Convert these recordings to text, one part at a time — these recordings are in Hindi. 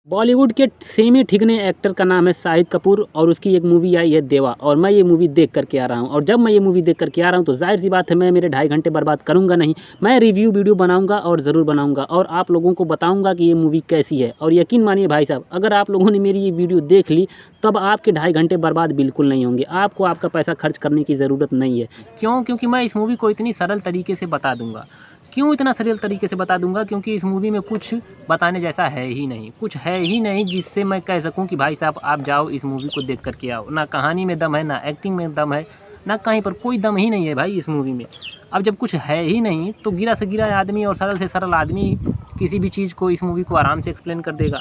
बॉलीवुड के सेमी ठिगने एक्टर का नाम है शाहिद कपूर और उसकी एक मूवी आई है देवा। और मैं ये मूवी देख करके आ रहा हूँ। और जब मैं ये मूवी देख करके आ रहा हूँ तो जाहिर सी बात है मैं मेरे 2.5 घंटे बर्बाद करूँगा नहीं। मैं रिव्यू वीडियो बनाऊँगा और ज़रूर बनाऊँगा और आप लोगों को बताऊँगा कि ये मूवी कैसी है। और यकीन मानिए भाई साहब, अगर आप लोगों ने मेरी ये वीडियो देख ली तब आपके 2.5 घंटे बर्बाद बिल्कुल नहीं होंगे। आपको आपका पैसा खर्च करने की ज़रूरत नहीं है। क्यों? क्योंकि मैं इस मूवी को इतनी सरल तरीके से बता दूँगा। क्यों इतना सरल तरीके से बता दूंगा? क्योंकि इस मूवी में कुछ बताने जैसा है ही नहीं, कुछ है ही नहीं जिससे मैं कह सकूं कि भाई साहब आप जाओ इस मूवी को देख करके आओ। ना कहानी में दम है, ना एक्टिंग में दम है, ना कहीं पर कोई दम ही नहीं है भाई इस मूवी में। अब जब कुछ है ही नहीं तो गिरा से गिरा आदमी और सरल से सरल आदमी किसी भी चीज़ को, इस मूवी को आराम से एक्सप्लेन कर देगा।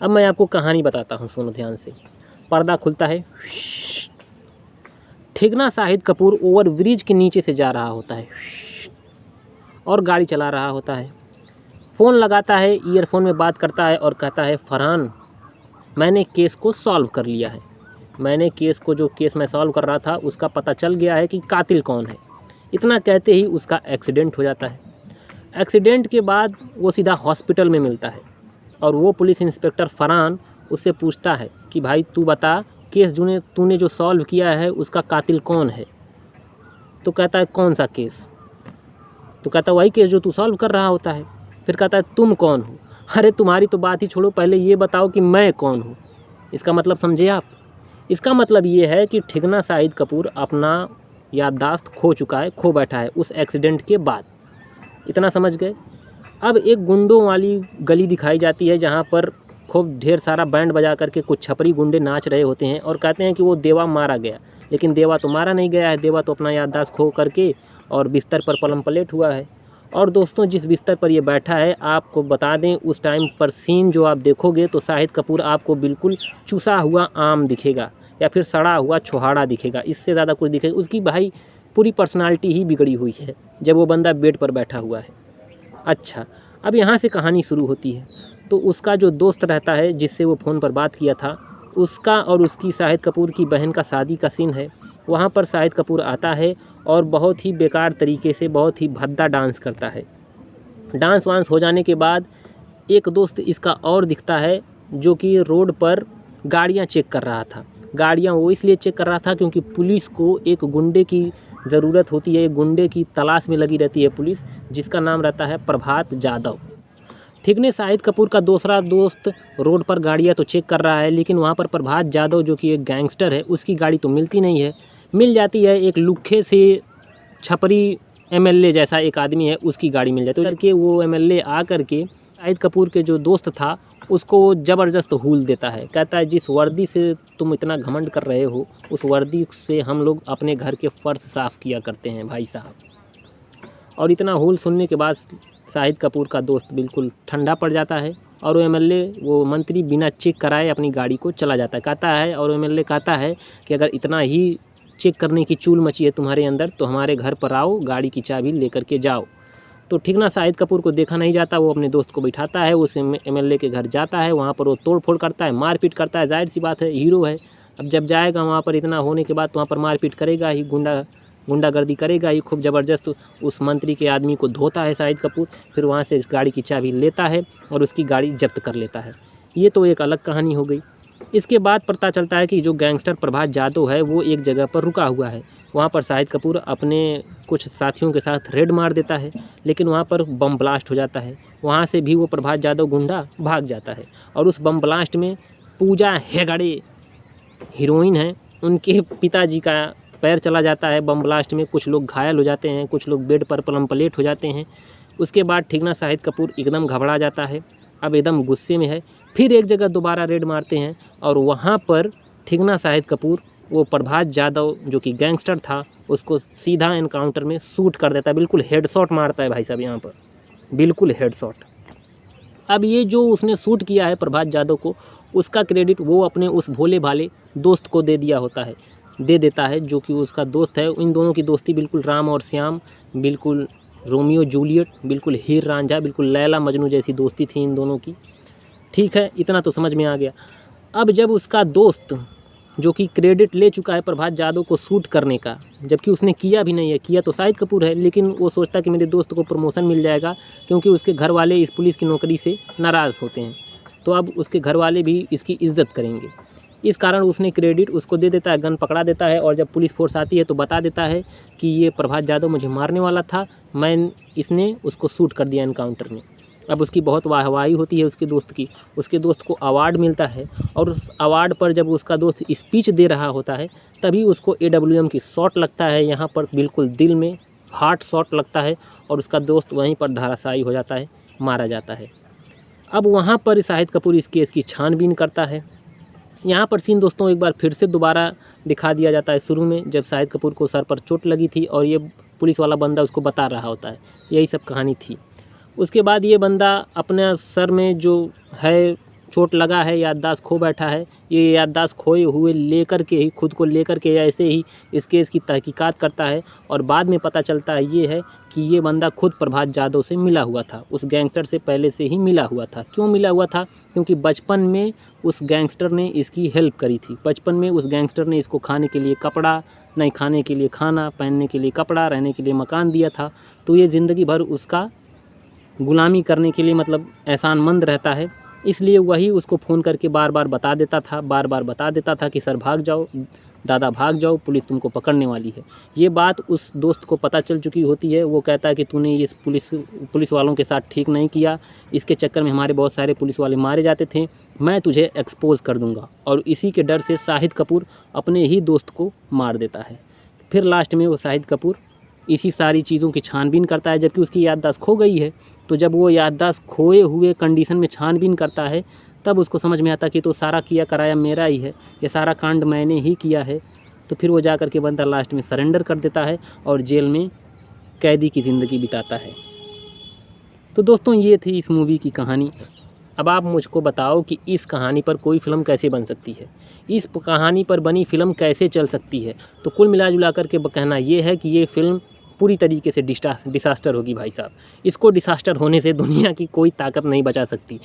अब मैं आपको कहानी बताता हूँ, सुनो ध्यान से। पर्दा खुलता है, ठिगना शाहिद कपूर ओवर ब्रिज के नीचे से जा रहा होता है और गाड़ी चला रहा होता है। फ़ोन लगाता है, ईयरफोन में बात करता है और कहता है, फरहान मैंने केस को सॉल्व कर लिया है। जो केस मैं सॉल्व कर रहा था उसका पता चल गया है कि कातिल कौन है। इतना कहते ही उसका एक्सीडेंट हो जाता है। एक्सीडेंट के बाद वो सीधा हॉस्पिटल में मिलता है और वो पुलिस इंस्पेक्टर फरहान उससे पूछता है कि भाई तू बता, केस तूने जो सॉल्व किया है उसका कातिल कौन है? तो कहता है, कौन सा केस? तो कहता है, वही केस जो तू सॉल्व कर रहा होता है। फिर कहता है, तुम कौन हो? अरे तुम्हारी तो बात ही छोड़ो, पहले ये बताओ कि मैं कौन हूँ। इसका मतलब समझे आप? इसका मतलब ये है कि ठिगना शाहिद कपूर अपना याददाश्त खो चुका है, खो बैठा है उस एक्सीडेंट के बाद। इतना समझ गए? अब एक गुंडों वाली गली दिखाई जाती है जहाँ पर खूब ढेर सारा बैंड बजा करके कुछ छपरी गुंडे नाच रहे होते हैं और कहते हैं कि वो देवा मारा गया। लेकिन देवा तो मारा नहीं गया है, देवा तो अपना याददाश्त खो करके और बिस्तर पर पलम पलेट हुआ है। और दोस्तों, जिस बिस्तर पर ये बैठा है आपको बता दें, उस टाइम पर सीन जो आप देखोगे तो शाहिद कपूर आपको बिल्कुल चुसा हुआ आम दिखेगा या फिर सड़ा हुआ छोहाड़ा दिखेगा। इससे ज़्यादा कुछ दिखेगा? उसकी भाई पूरी पर्सनालिटी ही बिगड़ी हुई है जब वो बंदा बेड पर बैठा हुआ है। अच्छा, अब यहाँ से कहानी शुरू होती है। तो उसका जो दोस्त रहता है जिससे वो फ़ोन पर बात किया था, उसका और उसकी शाहिद कपूर की बहन का शादी का सीन है। वहाँ पर शाहिद कपूर आता है और बहुत ही बेकार तरीके से बहुत ही भद्दा डांस करता है। डांस वांस हो जाने के बाद एक दोस्त इसका और दिखता है जो कि रोड पर गाड़ियाँ चेक कर रहा था। गाड़ियाँ वो इसलिए चेक कर रहा था क्योंकि पुलिस को एक गुंडे की ज़रूरत होती है, एक गुंडे की तलाश में लगी रहती है पुलिस, जिसका नाम रहता है प्रभात जाधव। ठीक ने शाहिद कपूर का दूसरा दोस्त रोड पर गाड़ियाँ तो चेक कर रहा है, लेकिन वहाँ पर प्रभात जाधव जो कि एक गैंगस्टर है उसकी गाड़ी तो मिलती नहीं है। मिल जाती है एक लुखे से छपरी एमएलए जैसा एक आदमी है, उसकी गाड़ी मिल जाती है। करके वो एमएलए आ करके शाहिद कपूर के जो दोस्त था उसको ज़बरदस्त हूल देता है। कहता है, जिस वर्दी से तुम इतना घमंड कर रहे हो उस वर्दी से हम लोग अपने घर के फ़र्श साफ़ किया करते हैं भाई साहब। और इतना हूल सुनने के बाद शाहिद कपूर का दोस्त बिल्कुल ठंडा पड़ जाता है और वो एमएलए, वो मंत्री बिना चेक कराए अपनी गाड़ी को चला जाता है। कहता है, और एमएलए कहता है कि अगर इतना ही चेक करने की चूल मची है तुम्हारे अंदर तो हमारे घर पर आओ, गाड़ी की चाबी लेकर के जाओ। तो ठीक ना, शाहिद कपूर को देखा नहीं जाता, वो अपने दोस्त को बिठाता है, उस एमएलए के घर जाता है। वहाँ पर वो तोड़ फोड़ करता है, मारपीट करता है। जाहिर सी बात है, हीरो है। अब जब जाएगा वहाँ पर, इतना होने के बाद तो वहाँ पर मारपीट करेगा ही, गुंडागर्दी करेगा ही खूब ज़बरदस्त। उस मंत्री के आदमी को धोता है शाहिद कपूर, फिर वहाँ से गाड़ी की चाबी लेता है और उसकी गाड़ी जब्त कर लेता है। ये तो एक अलग कहानी हो गई। इसके बाद पता चलता है कि जो गैंगस्टर प्रभात जाधव है वो एक जगह पर रुका हुआ है। वहाँ पर शाहिद कपूर अपने कुछ साथियों के साथ रेड मार देता है, लेकिन वहाँ पर बम ब्लास्ट हो जाता है। वहाँ से भी वो प्रभात जाधव गुंडा भाग जाता है और उस बम ब्लास्ट में पूजा हेगड़े हीरोइन है, उनके पिताजी का पैर चला जाता है बम ब्लास्ट में। कुछ लोग घायल हो जाते हैं, कुछ लोग बेड पर पलम पलेट हो जाते हैं। उसके बाद ठिगना शाहिद कपूर एकदम घबरा जाता है, अब एकदम गुस्से में है। फिर एक जगह दोबारा रेड मारते हैं और वहाँ पर ठिगना शाहिद कपूर वो प्रभात जाधव जो कि गैंगस्टर था उसको सीधा एनकाउंटर में शूट कर देता है। बिल्कुल हेडशॉट मारता है भाई साहब, यहाँ पर बिल्कुल हेडशॉट। अब ये जो उसने शूट किया है प्रभात जाधव को, उसका क्रेडिट वो अपने उस भोले भाले दोस्त को दे देता है जो कि उसका दोस्त है। इन दोनों की दोस्ती बिल्कुल राम और श्याम, बिल्कुल रोमियो जूलियट, बिल्कुल हीर रांझा, बिल्कुल लैला मजनू जैसी दोस्ती थी इन दोनों की। ठीक है, इतना तो समझ में आ गया। अब जब उसका दोस्त जो कि क्रेडिट ले चुका है प्रभात जाधव को शूट करने का, जबकि उसने किया भी नहीं है, किया तो शाहिद कपूर है, लेकिन वो सोचता कि मेरे दोस्त को प्रमोशन मिल जाएगा क्योंकि उसके घर वाले इस पुलिस की नौकरी से नाराज़ होते हैं। तो अब उसके घर वाले भी इसकी इज्जत करेंगे। इस कारण उसने क्रेडिट उसको दे देता है, गन पकड़ा देता है और जब पुलिस फोर्स आती है तो बता देता है कि ये प्रभात जाधव मुझे मारने वाला था, इसने उसको शूट कर दिया एनकाउंटर में। अब उसकी बहुत वाहवाही होती है उसके दोस्त की, उसके दोस्त को अवार्ड मिलता है और उस अवार्ड पर जब उसका दोस्त स्पीच दे रहा होता है तभी उसको AWM की शॉट लगता है, यहाँ पर बिल्कुल दिल में हार्ट शॉट लगता है और उसका दोस्त वहीं पर धराशायी हो जाता है, मारा जाता है। अब वहाँ पर शाहिद कपूर इस केस की छानबीन करता है। यहाँ पर सीन दोस्तों एक बार फिर से दोबारा दिखा दिया जाता है शुरू में, जब शाहिद कपूर को सर पर चोट लगी थी और ये पुलिस वाला बंदा उसको बता रहा होता है, यही सब कहानी थी। उसके बाद ये बंदा अपने सर में जो है चोट लगा है, याददाश्त खो बैठा है, ये याददाश्त खोए हुए लेकर के ही खुद को लेकर के ऐसे ही इस केस की तहकीकात करता है और बाद में पता चलता है ये है कि ये बंदा खुद प्रभात जाधव से मिला हुआ था, उस गैंगस्टर से पहले से ही मिला हुआ था। क्यों मिला हुआ था? क्योंकि बचपन में उस गैंगस्टर ने इसकी हेल्प करी थी। बचपन में उस गैंगस्टर ने इसको खाने के लिए कपड़ा, नहीं खाने के लिए खाना, पहनने के लिए कपड़ा, रहने के लिए मकान दिया था, तो ये ज़िंदगी भर उसका गुलामी करने के लिए मतलब एहसानमंद रहता है। इसलिए वही उसको फ़ोन करके बार बार बता देता था कि सर भाग जाओ, दादा भाग जाओ, पुलिस तुमको पकड़ने वाली है। ये बात उस दोस्त को पता चल चुकी होती है। वो कहता है कि तूने इस पुलिस वालों के साथ ठीक नहीं किया, इसके चक्कर में हमारे बहुत सारे पुलिस वाले मारे जाते थे, मैं तुझे एक्सपोज कर दूंगा। और इसी के डर से शाहिद कपूर अपने ही दोस्त को मार देता है। फिर लास्ट में वो शाहिद कपूर इसी सारी चीज़ों की छानबीन करता है, जबकि उसकी याददाश्त खो गई है। तो जब वो याददाश्त खोए हुए कंडीशन में छानबीन करता है तब उसको समझ में आता कि तो सारा किया कराया मेरा ही है, ये सारा कांड मैंने ही किया है। तो फिर वो जा कर के बंदा लास्ट में सरेंडर कर देता है और जेल में कैदी की ज़िंदगी बिताता है। तो दोस्तों ये थी इस मूवी की कहानी। अब आप मुझको बताओ कि इस कहानी पर कोई फ़िल्म कैसे बन सकती है, इस कहानी पर बनी फ़िल्म कैसे चल सकती है। तो कुल मिला जुला कर के कहना ये है कि ये फ़िल्म पूरी तरीके से डिसास्टर होगी भाई साहब। इसको डिसास्टर होने से दुनिया की कोई ताकत नहीं बचा सकती।